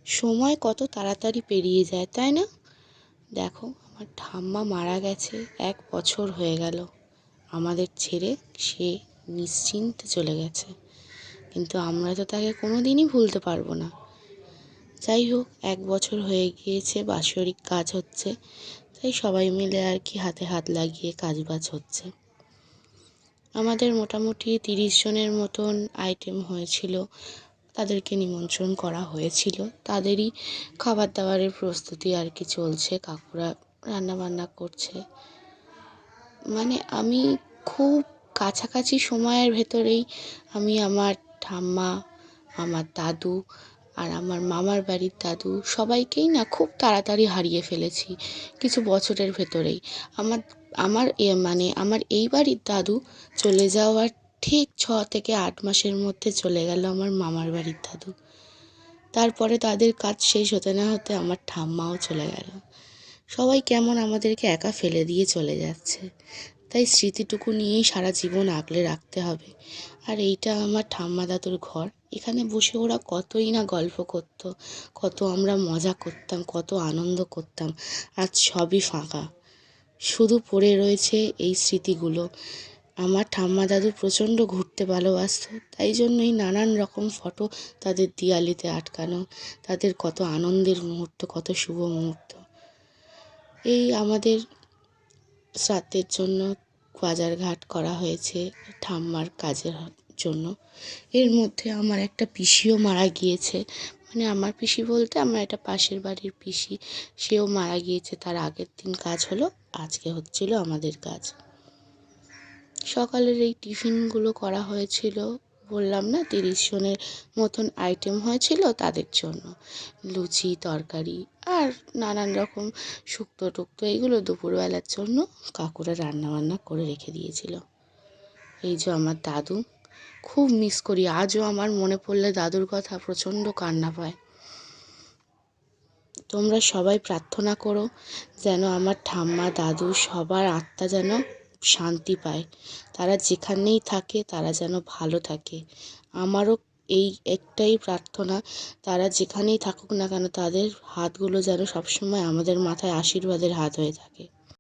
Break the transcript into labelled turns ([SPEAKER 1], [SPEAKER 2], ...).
[SPEAKER 1] সময় কত তাড়াতাড়ি পেরিয়ে যায়, তাই না? দেখো, আমার ঠাম্মা মারা গেছে 1 বছর হয়ে গেল। আমাদের ছেড়ে সে নিশ্চিন্তে চলে গেছে, কিন্তু আমরা তো তাকে কোনো দিনই ভুলতে পারবো না। যাই হোক, 1 বছর হয়ে গিয়েছে, বাৎসরিক কাজ হচ্ছে, তাই সবাই মিলে আর কি হাতে হাত লাগিয়ে কাজবাজ হচ্ছে। আমাদের মোটামুটি 30 জনের মতন আইটেম হয়েছিল, তাদেরকে নিমন্ত্রণ করা হয়েছিল। তাদেরই খাবার দাবারের প্রস্তুতি আর কি চলছে, কাকুরা রান্নাবান্না করছে। মানে আমি খুব কাছাকাছি সময়ের ভেতরেই আমি আমার ঠাম্মা, আমার দাদু আর আমার মামার বাড়ির দাদু সবাইকেই না খুব তাড়াতাড়ি হারিয়ে ফেলেছি কিছু বছরের ভেতরেই। আমার আমার আমার এই বাড়ির দাদু চলে যাওয়ার ঠিক 6 থেকে 8 মাসের মধ্যে চলে গেল আমার মামার বাড়ির দাদু। তারপরে তাদের কাজ শেষ হতে না হতে আমার ঠাম্মাও চলে গেল। সবাই কেমন আমাদেরকে একা ফেলে দিয়ে চলে যাচ্ছে। তাই স্মৃতিটুকু নিয়েই সারা জীবন আগলে রাখতে হবে। আর এইটা আমার ঠাম্মা দাদুর ঘর। এখানে বসে ওরা কতই না গল্প করতো, কত আমরা মজা করতাম, কত আনন্দ করতাম। আজ সবই ফাঁকা, শুধু পড়ে রয়েছে এই স্মৃতিগুলো। আমার ঠাম্মা দাদু প্রচণ্ড ঘুরতে ভালোবাসতো, তাই জন্যই নানান রকম ফটো তাদের দেয়ালিতে আটকানো। তাদের কত আনন্দের মুহূর্ত, কত শুভ মুহূর্ত। এই আমাদের শ্রাদ্ধের জন্য বাজারঘাট করা হয়েছে ঠাম্মার কাজের জন্য। এর মধ্যে আমার একটা পিসিও মারা গিয়েছে। মানে আমার পিসি বলতে আমার একটা পাশের বাড়ির পিসি, সেও মারা গিয়েছে। তার আগের দিন কাজ হলো, আজকে হচ্ছিল আমাদের কাজ। সকালের এই টিফিনগুলো করা হয়েছিল, বললাম না 30 জনের মতন আইটেম হয়েছিল, তাদের জন্য লুচি, তরকারি আর নানান রকম শুক্তো টুক্তো, এইগুলো দুপুরবেলার জন্য কাকুরা রান্নাবান্না করে রেখে দিয়েছিল। এই যে আমার দাদু, খুব মিস করি। আজও আমার মনে পড়লে দাদুর কথা প্রচণ্ড কান্না পায়। তোমরা সবাই প্রার্থনা করো যেন আমার ঠাম্মা দাদু সবার আত্মা যেন শান্তি পায়। তারা যেখানেই থাকে তারা যেন ভালো থাকে। আমারও এই একটাই প্রার্থনা, তারা যেখানেই থাকুক না কেন তাদের হাতগুলো যেন সবসময় আমাদের মাথায় আশীর্বাদের হাত হয়ে থাকে।